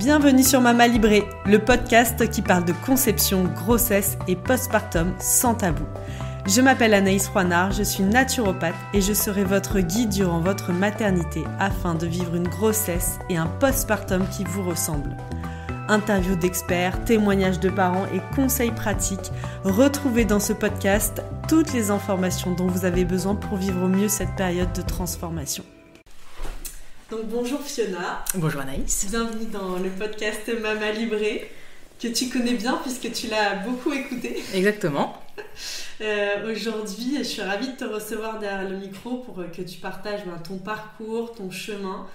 Bienvenue sur Mama Librée, le podcast qui parle de conception, grossesse et postpartum sans tabou. Je m'appelle Anaïs Roinard, je suis naturopathe et je serai votre guide durant votre maternité afin de vivre une grossesse et un postpartum qui vous ressemblent. Interviews d'experts, témoignages de parents et conseils pratiques, retrouvez dans ce podcast toutes les informations dont vous avez besoin pour vivre au mieux cette période de transformation. Donc bonjour Fiona. Bonjour Anaïs. Bienvenue dans le podcast Mama Librée, que tu connais bien puisque tu l'as beaucoup écouté. Exactement. Aujourd'hui, je suis ravie de te recevoir derrière le micro pour que tu partages ton parcours, ton chemin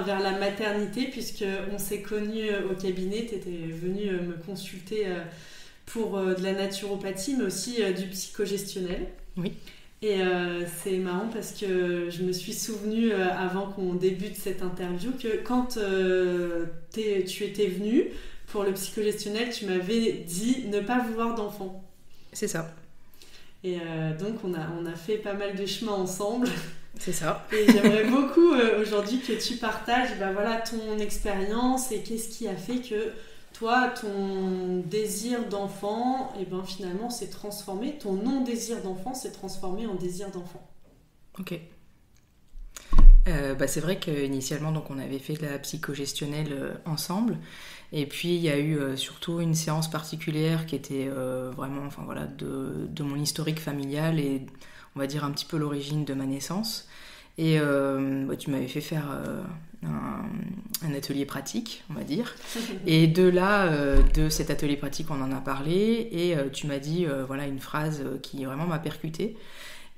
vers la maternité, puisqu'on s'est connus au cabinet. Tu étais venue me consulter pour de la naturopathie, mais aussi du psychogestionnel. Oui. Et c'est marrant parce que je me suis souvenue, avant qu'on débute cette interview, que quand tu étais venue pour le psychogestionnel, tu m'avais dit ne pas vouloir d'enfant. C'est ça. Et donc on a fait pas mal de chemin ensemble. C'est ça. Et j'aimerais beaucoup aujourd'hui que tu partages ton expérience et qu'est-ce qui a fait que toi, ton désir d'enfant, finalement s'est transformé, ton non-désir d'enfant s'est transformé en désir d'enfant. Ok. C'est vrai qu'initialement, donc, on avait fait de la psychogestionnelle ensemble. Et puis, il y a eu surtout une séance particulière qui était vraiment de mon historique familial et, on va dire, un petit peu l'origine de ma naissance. Et tu m'avais fait faire un atelier pratique, on va dire. Et de là, de cet atelier pratique, on en a parlé. Et tu m'as dit une phrase qui vraiment m'a percutée.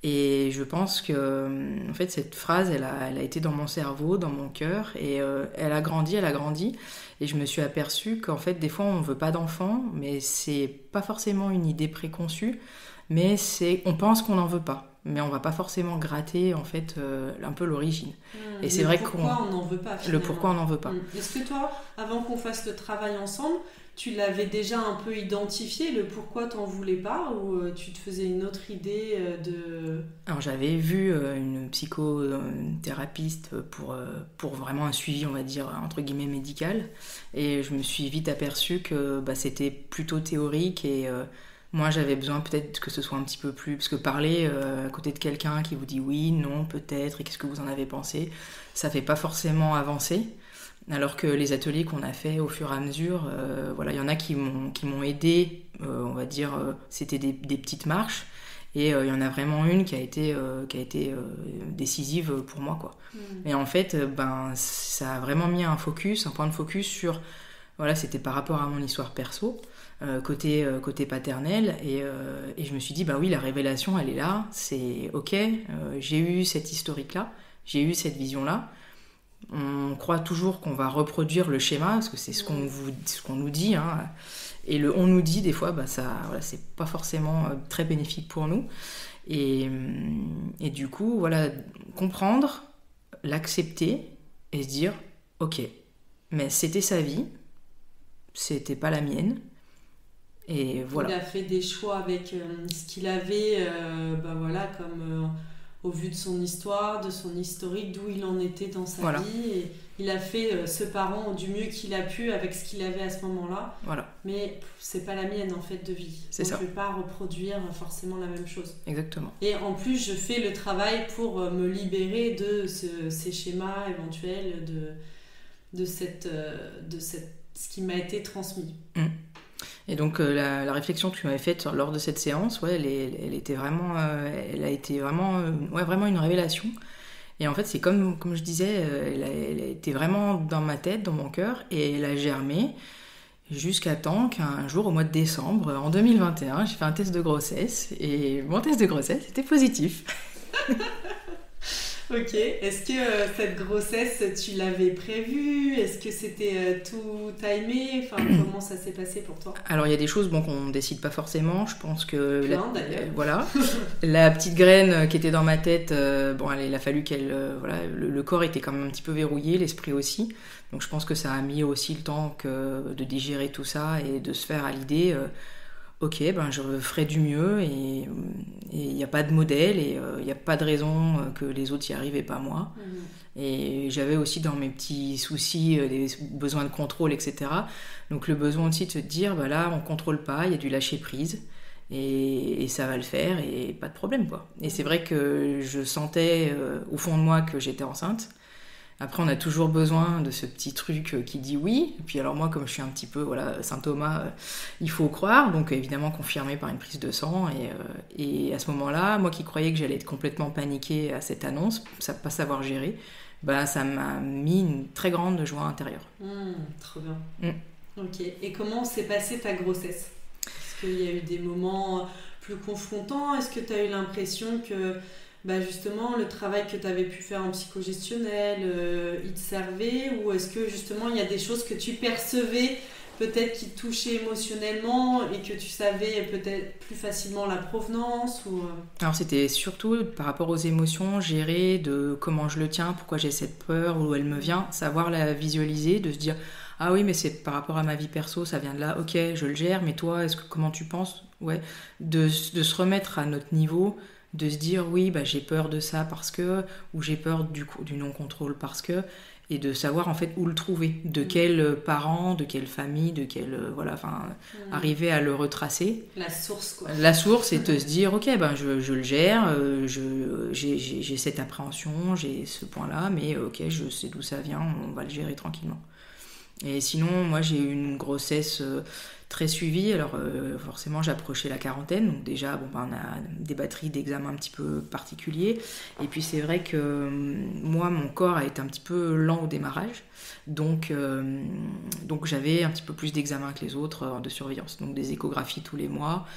Et je pense que en fait, cette phrase, elle a été dans mon cerveau, dans mon cœur. Et elle a grandi. Et je me suis aperçue qu'en fait, des fois, on ne veut pas d'enfant. Mais c'est pas forcément une idée préconçue. Mais on pense qu'on n'en veut pas. Mais on va pas forcément gratter en fait un peu l'origine. Et c'est vrai pourquoi on n'en veut pas finalement. Le pourquoi on n'en veut pas. Est-ce que toi, avant qu'on fasse le travail ensemble, tu l'avais déjà un peu identifié, le pourquoi t'en voulais pas, ou tu te faisais une autre idée de... Alors j'avais vu une psychothérapeute pour vraiment un suivi, on va dire, entre guillemets médical. Et je me suis vite aperçue que c'était plutôt théorique et... moi, j'avais besoin peut-être que ce soit un petit peu plus... Parce que parler à côté de quelqu'un qui vous dit oui, non, peut-être, et qu'est-ce que vous en avez pensé, ça ne fait pas forcément avancer. Alors que les ateliers qu'on a fait au fur et à mesure, il y en a qui m'ont aidé, on va dire, c'était des petites marches. Et il y en a vraiment une qui a été décisive pour moi, quoi. Et en fait, ça a vraiment mis un point de focus sur... c'était par rapport à mon histoire perso. Côté paternel et je me suis dit oui, la révélation elle est là, c'est ok, j'ai eu cette historique là, j'ai eu cette vision là. On croit toujours qu'on va reproduire le schéma parce que c'est ce qu'on nous dit, hein. Et le on nous dit des fois c'est pas forcément très bénéfique pour nous et du coup comprendre, l'accepter et se dire ok, mais c'était sa vie, c'était pas la mienne. Et voilà. Il a fait des choix avec ce qu'il avait, comme au vu de son histoire, de son historique, d'où il en était dans sa vie. Et il a fait ce parent du mieux qu'il a pu avec ce qu'il avait à ce moment-là. Voilà. Mais c'est pas la mienne en fait de vie. C'est ça. Je vais pas reproduire forcément la même chose. Exactement. Et en plus, je fais le travail pour me libérer de ces schémas éventuels, de ce qui m'a été transmis. Et donc la réflexion que tu m'avais faite lors de cette séance, elle était vraiment, elle a été vraiment, vraiment une révélation. Et en fait, c'est comme je disais, elle a été vraiment dans ma tête, dans mon cœur, et elle a germé jusqu'à temps qu'un jour, au mois de décembre, en 2021, j'ai fait un test de grossesse, et mon test de grossesse était positif. Ok, est-ce que cette grossesse, tu l'avais prévue ? Est-ce que c'était tout timé ? Comment ça s'est passé pour toi ? Alors, il y a des choses qu'on ne décide pas forcément. Je pense que... D'ailleurs. La petite graine qui était dans ma tête, il a fallu qu'elle... le corps était quand même un petit peu verrouillé, l'esprit aussi. Donc, je pense que ça a mis aussi le temps de digérer tout ça et de se faire à l'idée... ok, ben je ferai du mieux et il n'y a pas de modèle et il n'y a pas de raison que les autres y arrivent et pas moi. Et j'avais aussi dans mes petits soucis des besoins de contrôle, etc. Donc le besoin aussi de se dire, bah là on ne contrôle pas, il y a du lâcher prise et ça va le faire et pas de problème, quoi. Et c'est vrai que je sentais au fond de moi que j'étais enceinte. Après, on a toujours besoin de ce petit truc qui dit oui. Et puis alors moi, comme je suis un petit peu, voilà, Saint Thomas, il faut croire. Donc évidemment confirmé par une prise de sang. Et à ce moment-là, moi qui croyais que j'allais être complètement paniquée à cette annonce, pas savoir gérer, bah, ça m'a mis une très grande joie intérieure. Trop bien. Ok. Et comment s'est passée ta grossesse ? Est-ce qu'il y a eu des moments plus confrontants ? Est-ce que tu as eu l'impression que... Bah justement, le travail que tu avais pu faire en psychogestionnel, il te servait, ou est-ce que justement il y a des choses que tu percevais peut-être qui te touchaient émotionnellement et que tu savais peut-être plus facilement la provenance ou... Alors c'était surtout par rapport aux émotions, gérer de comment je le tiens, pourquoi j'ai cette peur, où elle me vient, savoir la visualiser, de se dire ah oui mais c'est par rapport à ma vie perso, ça vient de là, ok je le gère, mais toi comment tu penses, ouais, de se remettre à notre niveau, de se dire oui bah j'ai peur de ça parce que, ou j'ai peur du non-contrôle parce que, et de savoir en fait où le trouver, de quels parents, de quelle famille, de quel voilà, enfin arriver à le retracer. La source quoi. La source et de se dire ok ben je le gère, j'ai cette appréhension, j'ai ce point-là, mais ok je sais d'où ça vient, on va le gérer tranquillement. Et sinon moi j'ai eu une grossesse très suivie, alors forcément j'approchais la quarantaine, donc déjà bon, ben, on a des batteries d'examens un petit peu particuliers, et puis c'est vrai que moi mon corps a été un petit peu lent au démarrage, donc j'avais un petit peu plus d'examens que les autres de surveillance, donc des échographies tous les mois,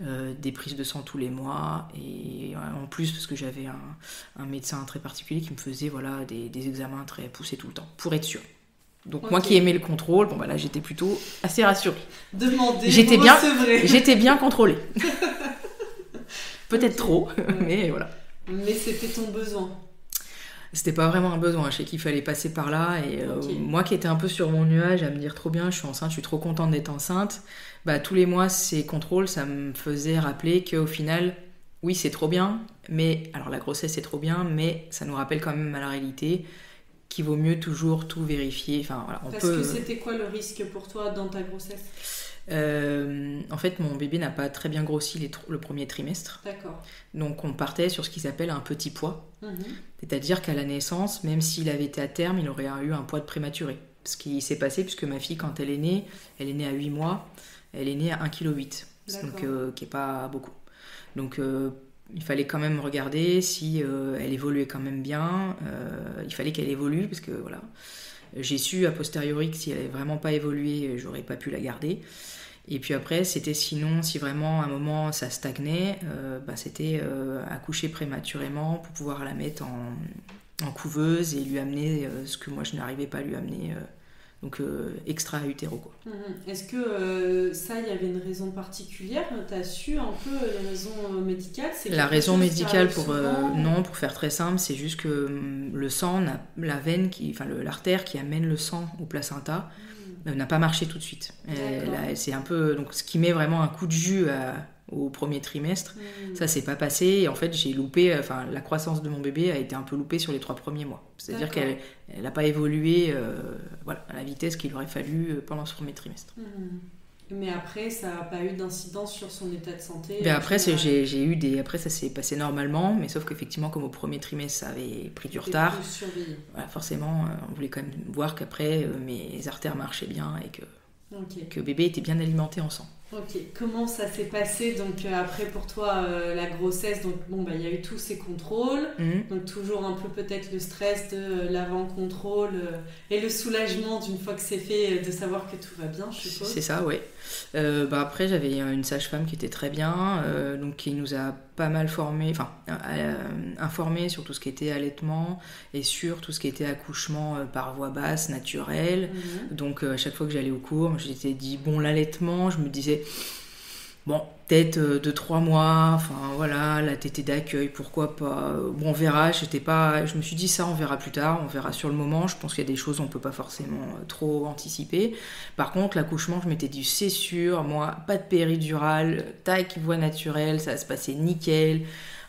des prises de sang tous les mois, et en plus parce que j'avais un médecin très particulier qui me faisait voilà, des examens très poussés tout le temps, pour être sûr. Donc okay. Moi qui aimais le contrôle, bon bah là j'étais plutôt assez rassurée. J'étais bien contrôlée. Peut-être trop, mais voilà. Mais c'était ton besoin. C'était pas vraiment un besoin, je sais qu'il fallait passer par là et moi qui étais un peu sur mon nuage à me dire trop bien, je suis enceinte, je suis trop contente d'être enceinte, bah tous les mois ces contrôles, ça me faisait rappeler qu'au final, oui c'est trop bien, mais alors la grossesse c'est trop bien, mais ça nous rappelle quand même à la réalité qu'il vaut mieux toujours tout vérifier. Enfin, voilà, Parce que c'était quoi le risque pour toi dans ta grossesse ? En fait, mon bébé n'a pas très bien grossi le premier trimestre. D'accord. Donc, on partait sur ce qu'ils appellent un petit poids. C'est-à-dire qu'à la naissance, même s'il avait été à terme, il aurait eu un poids de prématuré. Ce qui s'est passé, puisque ma fille, quand elle est née à 8 mois, elle est née à 1,8 kg. Donc, qui n'est pas beaucoup. Donc, il fallait quand même regarder si elle évoluait quand même bien. Il fallait qu'elle évolue, parce que voilà, j'ai su a posteriori que si elle n'avait vraiment pas évolué, j'aurais pas pu la garder. Et puis après, c'était sinon, si vraiment à un moment ça stagnait, c'était accoucher prématurément pour pouvoir la mettre en couveuse et lui amener ce que moi je n'arrivais pas à lui amener. Donc extra-utéro quoi. Est-ce que ça, il y avait une raison particulière ? Tu as su un peu les raisons médicales ? La raison médicale, pour faire très simple, c'est juste que le sang, l'artère qui amène le sang au placenta n'a pas marché tout de suite. C'est un peu, donc, ce qui met vraiment un coup de jus au premier trimestre, ça s'est pas passé et en fait j'ai loupé, la croissance de mon bébé a été un peu loupée sur les 3 premiers mois, c'est-à-dire qu'elle n'a pas évolué à la vitesse qu'il aurait fallu pendant ce premier trimestre. Mais après ça n'a pas eu d'incidence sur son état de santé? Après après ça s'est passé normalement, mais sauf qu'effectivement comme au premier trimestre ça avait pris du retard, forcément on voulait quand même voir qu'après mes artères marchaient bien et que bébé était bien alimenté en sang. Ok, comment ça s'est passé donc après pour toi la grossesse? Donc il y a eu tous ces contrôles, donc toujours un peu peut-être le stress de l'avant-contrôle et le soulagement d'une fois que c'est fait de savoir que tout va bien, je suppose. C'est ça, ouais. Après j'avais une sage-femme qui était très bien, donc qui nous a pas mal informé sur tout ce qui était allaitement et sur tout ce qui était accouchement par voie basse, naturelle. Donc à chaque fois que j'allais au cours, j'étais dit l'allaitement, je me disais Bon, peut-être de 3 mois, enfin voilà, la tétée d'accueil, pourquoi pas. Bon, on verra, je me suis dit ça, on verra plus tard, on verra sur le moment. Je pense qu'il y a des choses on peut pas forcément trop anticiper. Par contre, l'accouchement, je m'étais dit, c'est sûr, moi, pas de péridurale, tac, voie naturelle, ça va se passer nickel.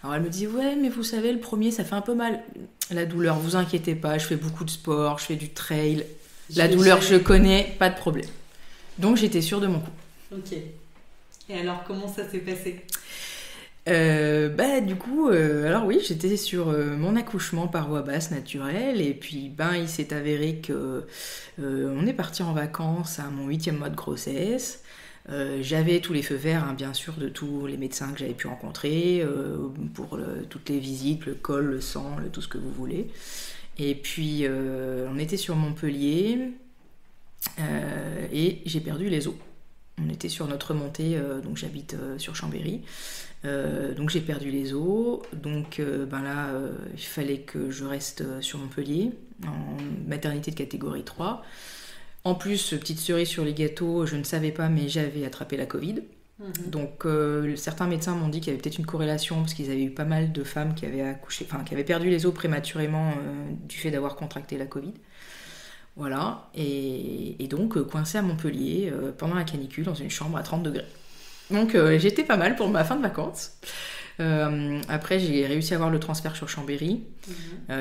Alors elle me dit, ouais, mais vous savez, le premier, ça fait un peu mal. La douleur, vous inquiétez pas, je fais beaucoup de sport, je fais du trail. La douleur, je connais, pas de problème. Donc j'étais sûre de mon coup. Ok. Et alors, comment ça s'est passé ? Du coup, alors oui, j'étais sur mon accouchement par voie basse naturelle, et puis il s'est avéré que on est parti en vacances à mon 8e mois de grossesse. J'avais tous les feux verts, hein, bien sûr, de tous les médecins que j'avais pu rencontrer pour toutes les visites, le col, le sang, tout ce que vous voulez. Et puis on était sur Montpellier et j'ai perdu les os. On était sur notre montée, donc j'habite sur Chambéry, donc j'ai perdu les os, donc il fallait que je reste sur Montpellier, en maternité de catégorie 3. En plus, petite cerise sur les gâteaux, je ne savais pas, mais j'avais attrapé la Covid. Donc certains médecins m'ont dit qu'il y avait peut-être une corrélation, parce qu'ils avaient eu pas mal de femmes qui avaient accouché, qui avaient perdu les os prématurément du fait d'avoir contracté la Covid. Voilà, et donc coincée à Montpellier pendant la canicule dans une chambre à 30 degrés. Donc j'étais pas mal pour ma fin de vacances. Après, j'ai réussi à avoir le transfert sur Chambéry,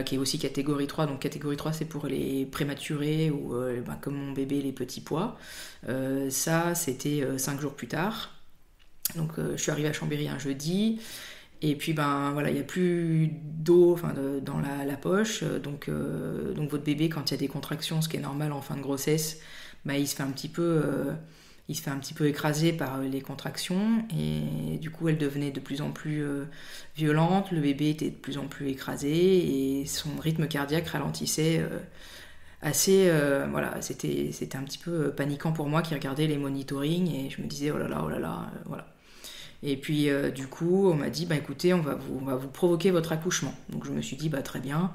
qui est aussi catégorie 3. Donc catégorie 3, c'est pour les prématurés ou comme mon bébé, les petits pois. Ça, c'était 5 jours plus tard. Donc je suis arrivée à Chambéry un jeudi. Et puis il n'y a plus d'eau dans la poche, donc votre bébé, quand il y a des contractions, ce qui est normal en fin de grossesse, il se fait un petit peu écraser par les contractions, et du coup elle devenait de plus en plus violente, le bébé était de plus en plus écrasé et son rythme cardiaque ralentissait assez, c'était un petit peu paniquant pour moi qui regardais les monitorings, et je me disais oh là là, voilà. Et puis du coup on m'a dit écoutez, on va vous provoquer votre accouchement. Donc je me suis dit très bien.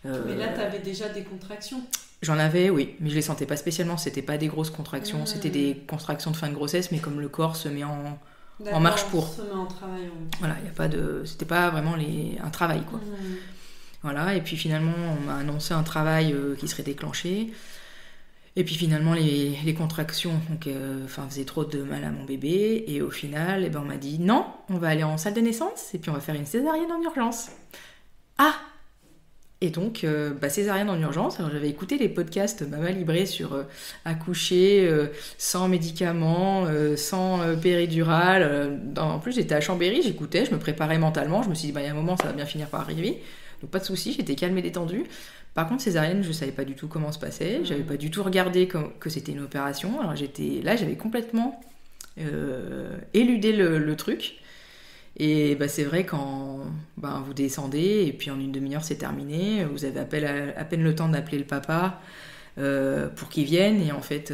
Mais là tu avais déjà des contractions? J'en avais, oui, mais je les sentais pas spécialement, c'était pas des grosses contractions, c'était des contractions de fin de grossesse, mais comme le corps se met en marche pour. Se met en travail, oui. Voilà, c'était pas vraiment un travail, quoi. Voilà, et puis finalement on m'a annoncé un travail qui serait déclenché. Et puis finalement, les contractions faisaient trop de mal à mon bébé. Et au final, on m'a dit non, on va aller en salle de naissance et puis on va faire une césarienne en urgence. Ah! Et donc, césarienne en urgence. Alors j'avais écouté les podcasts Mama Libré sur accoucher sans médicaments, sans péridurale. En plus, j'étais à Chambéry, j'écoutais, je me préparais mentalement. Je me suis dit, il y a un moment, ça va bien finir par arriver. Donc pas de souci, j'étais calme et détendue. Par contre, césarienne, je ne savais pas du tout comment se passait. J'avais pas du tout regardé que c'était une opération. Alors j'avais complètement éludé le truc. Et c'est vrai quand vous descendez et puis en une demi-heure c'est terminé, vous avez à peine le temps d'appeler le papa pour qu'il vienne, et en fait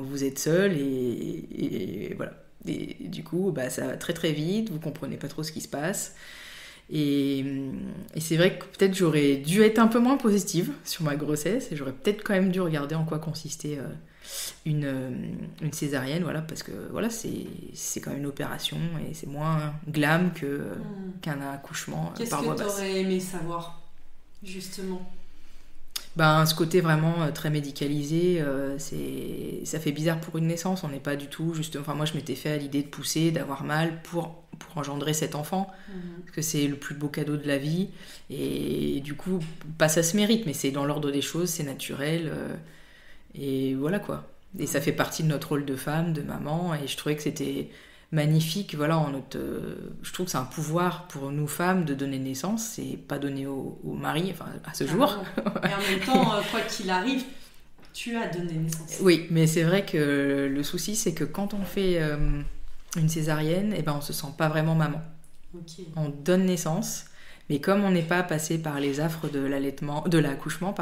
vous êtes seul et voilà. Et du coup ça va très très vite, vous comprenez pas trop ce qui se passe. Et c'est vrai que peut-être j'aurais dû être un peu moins positive sur ma grossesse, et j'aurais peut-être quand même dû regarder en quoi consistait une césarienne, voilà, parce que voilà, c'est quand même une opération et c'est moins glam qu'un accouchement par voie basse. Qu'est-ce que tu aurais aimé savoir, justement ? Ce côté vraiment très médicalisé, ça fait bizarre pour une naissance. On n'est pas du tout juste. Enfin, moi, je m'étais fait à l'idée de pousser, d'avoir mal pour engendrer cet enfant, parce que c'est le plus beau cadeau de la vie. Et du coup, ça se mérite, mais c'est dans l'ordre des choses, c'est naturel. Et voilà quoi. Et ça fait partie de notre rôle de femme, de maman. Et je trouvais que c'était magnifique. Voilà, je trouve que c'est un pouvoir pour nous femmes de donner naissance. C'est pas donné au mari, à ce jour. Et en même temps, quoi qu'il arrive, tu as donné naissance. Oui, mais c'est vrai que le souci, c'est que quand on fait une césarienne, on se sent pas vraiment maman. Okay. On donne naissance. Mais comme on n'est pas passé par les affres de l'accouchement,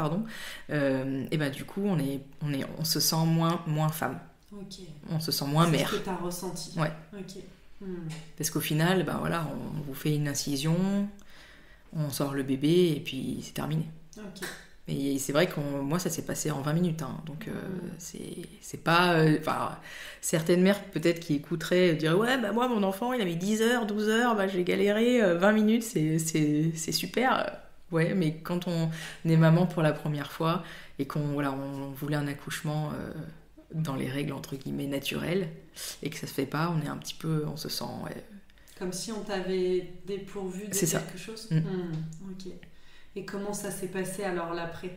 du coup, on se sent moins femme. Okay. On se sent moins mère. C'est ce que tu as ressenti. Ouais. Okay. Parce qu'au final, on vous fait une incision, on sort le bébé et puis c'est terminé. Ok. Et c'est vrai que moi, ça s'est passé en 20 minutes. Hein. Donc, c'est pas... certaines mères, peut-être, qui écouteraient, diraient « Ouais, bah moi, mon enfant, il a mis 10 heures, 12 heures, bah, j'ai galéré, 20 minutes, c'est super. » Ouais, mais quand on est maman pour la première fois et on voulait un accouchement dans les règles, entre guillemets, naturelles, et que ça se fait pas, on se sent... Ouais. Comme si on t'avait dépourvu de quelque chose. Ok. Et comment ça s'est passé alors l'après ?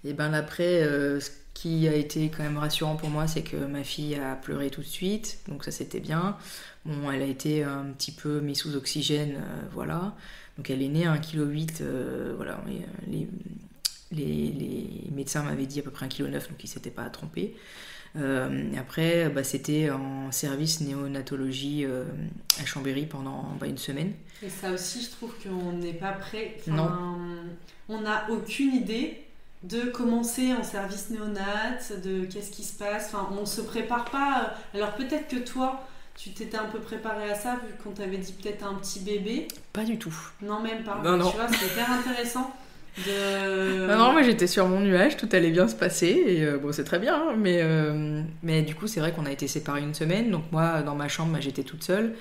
Et ben l'après, ce qui a été quand même rassurant pour moi, c'est que ma fille a pleuré tout de suite, donc ça c'était bien. Bon, elle a été un petit peu mise sous oxygène, voilà. Donc elle est née à 1,8 kg, voilà. Les médecins m'avaient dit à peu près 1,9 kg, donc ils ne s'étaient pas trompés. Après, c'était en service néonatologie à Chambéry pendant une semaine. Et ça aussi, je trouve qu'on n'est pas prêt. Non. On n'a aucune idée de commencer en service néonat, de qu'est-ce qui se passe. Enfin, on ne se prépare pas. Alors peut-être que toi, tu t'étais un peu préparée à ça, vu qu'on t'avait dit peut-être un petit bébé. Pas du tout. Non, même pas. Non. Tu vois, c'est hyper intéressant. Non, moi j'étais sur mon nuage, tout allait bien se passer et bon c'est très bien, hein, mais du coup c'est vrai qu'on a été séparés une semaine, donc moi dans ma chambre j'étais toute seule.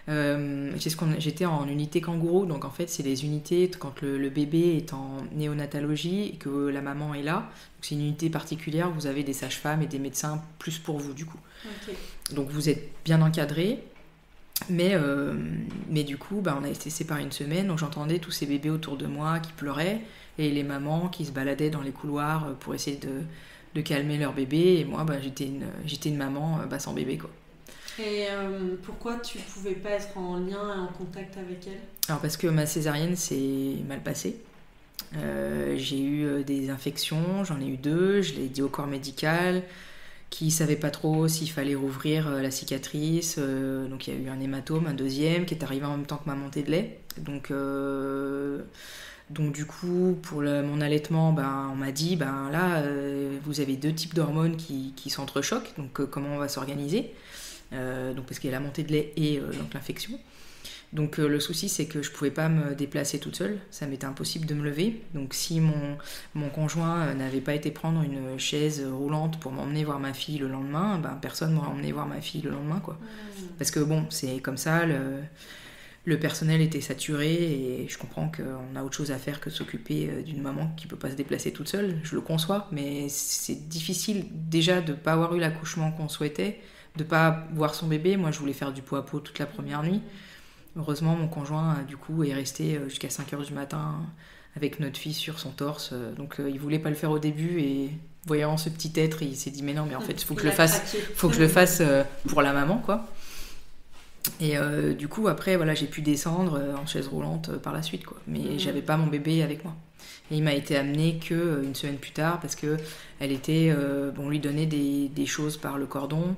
J'étais en unité kangourou, donc en fait c'est les unités quand le bébé est en néonatologie et que la maman est là, donc c'est une unité particulière, vous avez des sages-femmes et des médecins plus pour vous du coup. Okay. Donc vous êtes bien encadrés. Mais du coup, on a été séparés une semaine, donc j'entendais tous ces bébés autour de moi qui pleuraient et les mamans qui se baladaient dans les couloirs pour essayer de calmer leur bébé. Et moi, j'étais une maman sans bébé, quoi. Et pourquoi tu pouvais pas être en lien et en contact avec elle ? Alors parce que ma césarienne s'est mal passée. J'ai eu des infections, j'en ai eu 2, je l'ai dit au corps médical, qui ne savait pas trop s'il fallait rouvrir la cicatrice. Donc il y a eu un hématome, un deuxième, qui est arrivé en même temps que ma montée de lait. Donc du coup, pour mon allaitement, on m'a dit, là, vous avez 2 types d'hormones qui s'entrechoquent, donc comment on va s'organiser, donc parce qu'il y a la montée de lait et donc l'infection. Donc le souci, c'est que je pouvais pas me déplacer toute seule, ça m'était impossible de me lever. Donc si mon conjoint n'avait pas été prendre une chaise roulante pour m'emmener voir ma fille le lendemain, personne m'aurait emmené voir ma fille le lendemain, quoi. Parce que bon, c'est comme ça, le personnel était saturé et je comprends qu'on a autre chose à faire que de s'occuper d'une maman qui peut pas se déplacer toute seule, je le conçois, mais c'est difficile déjà de pas avoir eu l'accouchement qu'on souhaitait, de pas voir son bébé. Moi je voulais faire du pot à pot toute la première nuit. Heureusement, mon conjoint, du coup, est resté jusqu'à 5h du matin avec notre fille sur son torse. Donc, il voulait pas le faire au début et voyant ce petit être, il s'est dit « Mais non, mais en fait, il faut que je le fasse pour la maman, quoi. » Et du coup, après, voilà, j'ai pu descendre en chaise roulante par la suite, quoi. Mais j'avais pas mon bébé avec moi. Et il m'a été amené qu'une semaine plus tard parce que elle était, on lui donnait des choses par le cordon.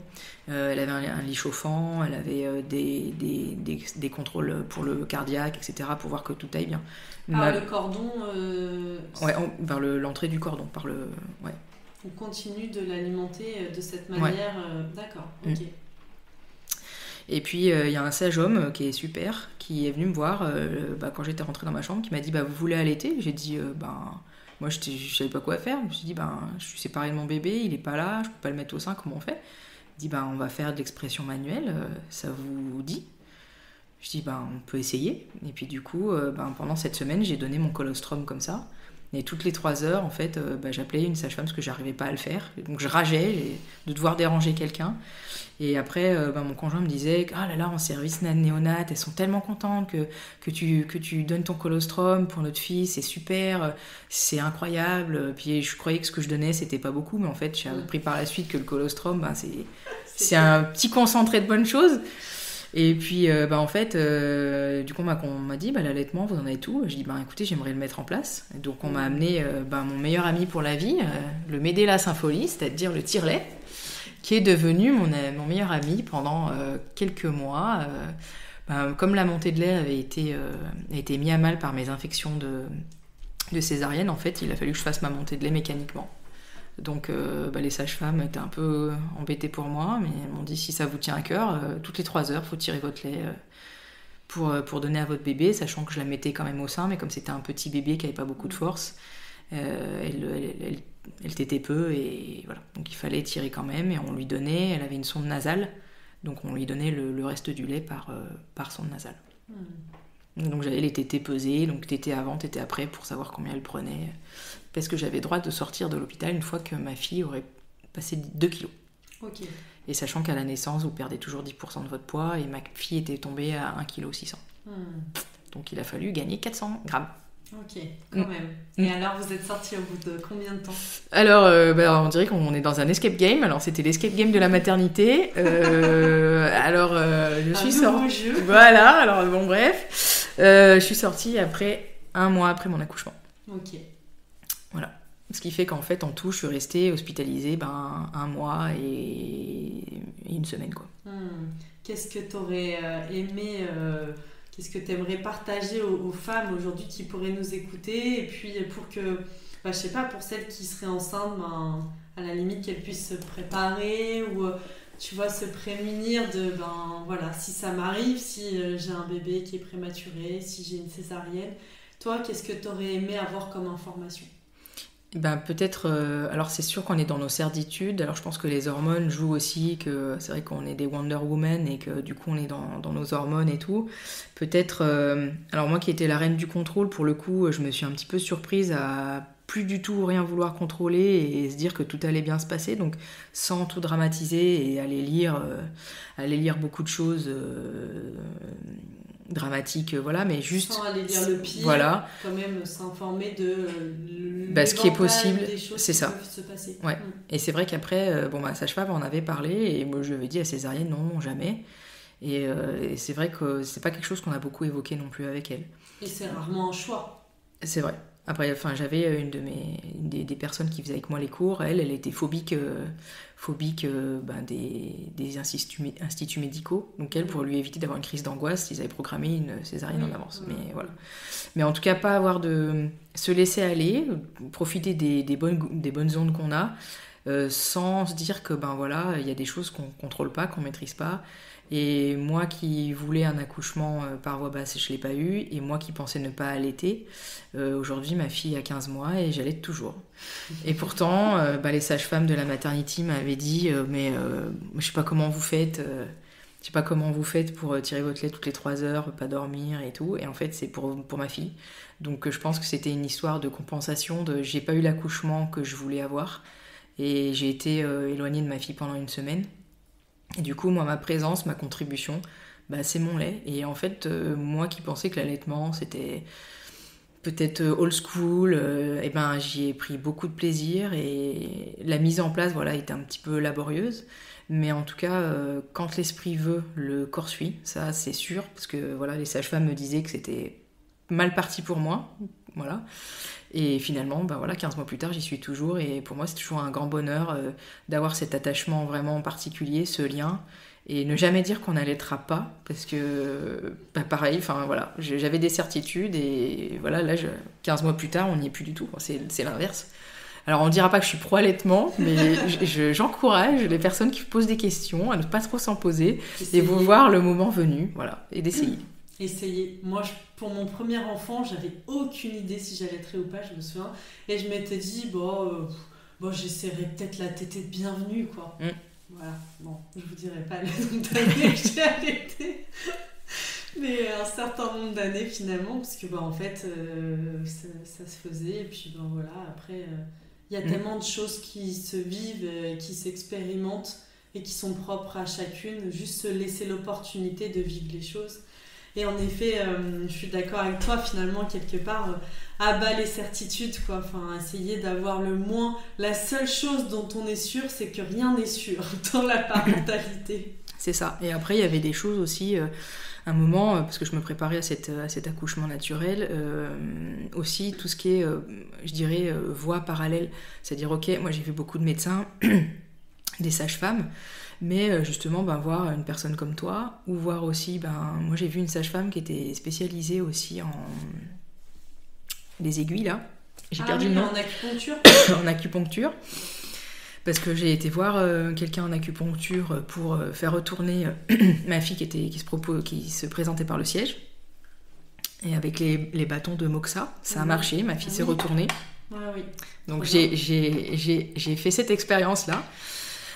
Elle avait un lit chauffant, elle avait des contrôles pour le cardiaque, etc. pour voir que tout aille bien. Le cordon. Ouais, vers l'entrée du cordon, ouais. On continue de l'alimenter de cette manière. Ouais. D'accord. Ok. Et puis il y a un sage-homme qui est super, qui est venu me voir quand j'étais rentrée dans ma chambre, qui m'a dit vous voulez allaiter ? J'ai dit moi je savais pas quoi faire. Je me suis dit je suis séparée de mon bébé, il est pas là, je peux pas le mettre au sein, comment on fait ? Il dit on va faire de l'expression manuelle, ça vous dit ? Je dis on peut essayer. Et puis du coup pendant cette semaine j'ai donné mon colostrum comme ça. Et toutes les 3 heures, en fait, j'appelais une sage-femme parce que j'arrivais pas à le faire. Donc je rageais de devoir déranger quelqu'un. Et après, mon conjoint me disait « Ah là là, en service néonat, elles sont tellement contentes que tu donnes ton colostrum pour notre fille, c'est super, c'est incroyable. » Puis je croyais que ce que je donnais, c'était pas beaucoup, mais en fait, j'ai appris par la suite que le colostrum, c'est un petit concentré de bonnes choses. Et puis, en fait, du coup, on m'a dit, l'allaitement, vous en avez tout. Je dis, écoutez, j'aimerais le mettre en place. Et donc, on m'a amené mon meilleur ami pour la vie, le Medela Sympholie, c'est-à-dire le tire-lait, qui est devenu mon meilleur ami pendant quelques mois. Comme la montée de lait avait été mise à mal par mes infections de césarienne, en fait, il a fallu que je fasse ma montée de lait mécaniquement. Donc les sages-femmes étaient un peu embêtées pour moi, mais elles m'ont dit si ça vous tient à cœur, toutes les 3 heures, il faut tirer votre lait pour donner à votre bébé, sachant que je la mettais quand même au sein, mais comme c'était un petit bébé qui n'avait pas beaucoup de force, Elle tétait peu et voilà. Donc il fallait tirer quand même et on lui donnait, elle avait une sonde nasale, donc on lui donnait le reste du lait par sonde nasale. Donc j'avais les tétés pesées, donc tétés avant, tétés après pour savoir combien elle prenait. Parce que j'avais droit de sortir de l'hôpital une fois que ma fille aurait passé 2 kilos. Ok. Et sachant qu'à la naissance, vous perdez toujours 10% de votre poids et ma fille était tombée à 1,6 kg. Donc il a fallu gagner 400 grammes. Ok, quand même. Et alors, vous êtes sortis au bout de combien de temps ? Alors, on dirait qu'on est dans un escape game. Alors, c'était l'escape game de la maternité. Je suis sortie. Voilà, alors bon, bref. Je suis sortie après 1 mois après mon accouchement. Ok. Voilà. Ce qui fait qu'en fait, en tout, je suis restée hospitalisée 1 mois et 1 semaine, quoi. Qu'est-ce que tu aurais aimé Qu'est-ce que tu aimerais partager aux femmes aujourd'hui qui pourraient nous écouter? Et puis pour que, je sais pas, pour celles qui seraient enceintes, à la limite qu'elles puissent se préparer ou, tu vois, se prémunir de, voilà, si ça m'arrive, si j'ai un bébé qui est prématuré, si j'ai une césarienne. Toi, qu'est-ce que tu aurais aimé avoir comme information? Peut-être, alors c'est sûr qu'on est dans nos certitudes, alors je pense que les hormones jouent aussi, que c'est vrai qu'on est des Wonder Woman et que du coup on est dans nos hormones et tout. Peut-être, alors moi qui étais la reine du contrôle, pour le coup, je me suis un petit peu surprise à plus du tout rien vouloir contrôler et se dire que tout allait bien se passer, donc sans tout dramatiser et aller lire beaucoup de choses dramatique, voilà, mais juste sans aller lire le pire, voilà, quand même s'informer de ce qui est possible, c'est ça. Se passer. Ouais. Et c'est vrai qu'après, ma sage-femme en avait parlé et moi je lui avais dit à césarienne non, jamais. Et c'est vrai que c'est pas quelque chose qu'on a beaucoup évoqué non plus avec elle. Et c'est rarement un choix. C'est vrai. Après, j'avais des personnes qui faisaient avec moi les cours. Elle était phobique des instituts médicaux. Donc elle, pour lui éviter d'avoir une crise d'angoisse, ils avaient programmé une césarienne en avance. Mais voilà. Mais en tout cas, pas avoir de se laisser aller, profiter des bonnes ondes qu'on a, sans se dire que voilà, il y a des choses qu'on contrôle pas, qu'on maîtrise pas. Et moi qui voulais un accouchement par voie basse, je ne l'ai pas eu. Et moi qui pensais ne pas allaiter, aujourd'hui ma fille a 15 mois et j'allaite toujours. Et pourtant, les sages-femmes de la maternité m'avaient dit je ne sais pas comment vous faites. Je sais pas comment vous faites pour tirer votre lait toutes les 3 heures, pas dormir et tout. Et en fait, c'est pour ma fille. Donc je pense que c'était une histoire de compensation. J'ai pas eu l'accouchement que je voulais avoir. Et j'ai été éloignée de ma fille pendant 1 semaine. Et du coup, moi, ma présence, ma contribution, c'est mon lait. Et en fait, moi qui pensais que l'allaitement, c'était peut-être old school, j'y ai pris beaucoup de plaisir. Et la mise en place, était un petit peu laborieuse. Mais en tout cas, quand l'esprit veut, le corps suit. Ça, c'est sûr. Parce que les sages-femmes me disaient que c'était mal parti pour moi. Voilà. Et finalement, 15 mois plus tard, j'y suis toujours. Et pour moi, c'est toujours un grand bonheur d'avoir cet attachement vraiment particulier, ce lien. Et ne jamais dire qu'on n'allaitera pas. Parce que, pareil, j'avais des certitudes. Et voilà, là, 15 mois plus tard, on n'y est plus du tout. C'est l'inverse. Alors, on ne dira pas que je suis pro-allaitement, mais j'encourage les personnes qui posent des questions à ne pas trop s'en poser. Essayer. Et vous voir le moment venu. Voilà, et d'essayer. Essayer. Moi, pour mon premier enfant, j'avais aucune idée si j'allaiterais ou pas, je me souviens. Et je m'étais dit, j'essaierai peut-être la tétée de bienvenue, quoi. Voilà. Bon, je vous dirai pas le nombre d'années que j'ai allaité. Mais un certain nombre d'années, finalement, parce que, en fait, ça se faisait. Et puis, après, il y a tellement de choses qui se vivent, qui s'expérimentent et qui sont propres à chacune. Juste se laisser l'opportunité de vivre les choses. Et en effet, je suis d'accord avec toi, finalement, quelque part, abat les certitudes, quoi. Enfin, essayer d'avoir le moins... La seule chose dont on est sûr, c'est que rien n'est sûr dans la parentalité. C'est ça. Et après, il y avait des choses aussi, un moment, parce que je me préparais à cet accouchement naturel, aussi tout ce qui est, je dirais, voie parallèle. C'est-à-dire, ok, moi j'ai vu beaucoup de médecins, des sages-femmes, mais justement voir une personne comme toi, ou voir aussi, moi j'ai vu une sage-femme qui était spécialisée aussi en les aiguilles là, j'ai perdu le nom. En acupuncture. En acupuncture, parce que j'ai été voir quelqu'un en acupuncture pour faire retourner ma fille qui se présentait par le siège, et avec les bâtons de Moxa, ça a marché, ma fille s'est retournée. Ah oui. Donc j'ai fait cette expérience-là.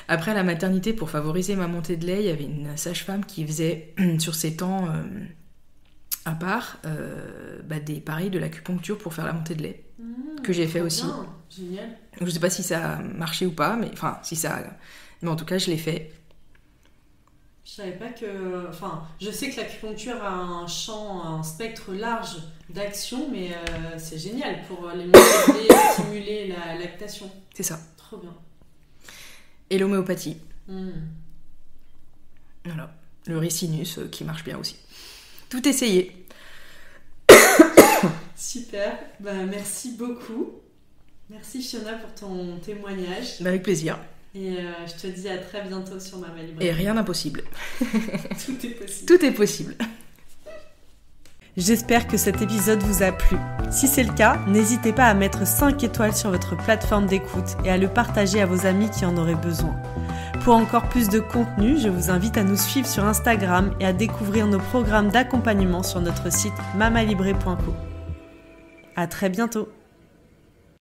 Après la maternité, pour favoriser ma montée de lait, il y avait une sage-femme qui faisait sur ses temps à part de l'acupuncture pour faire la montée de lait, que j'ai fait aussi. Bien. Génial. Donc, je sais pas si ça a marché ou pas, mais en tout cas je l'ai fait. Je savais pas que... Enfin, je sais que l'acupuncture a un spectre large d'action, mais c'est génial pour les montées et stimuler la lactation. C'est ça. Trop bien. Et l'homéopathie. Voilà. Le ricinus qui marche bien aussi. Tout essayé. Super. Merci beaucoup. Merci Fiona pour ton témoignage. Avec plaisir. Et je te dis à très bientôt sur Mama Librairie. Et rien d'impossible. Tout est possible. Tout est possible. J'espère que cet épisode vous a plu. Si c'est le cas, n'hésitez pas à mettre 5 étoiles sur votre plateforme d'écoute et à le partager à vos amis qui en auraient besoin. Pour encore plus de contenu, je vous invite à nous suivre sur Instagram et à découvrir nos programmes d'accompagnement sur notre site mamalibré.co. À très bientôt.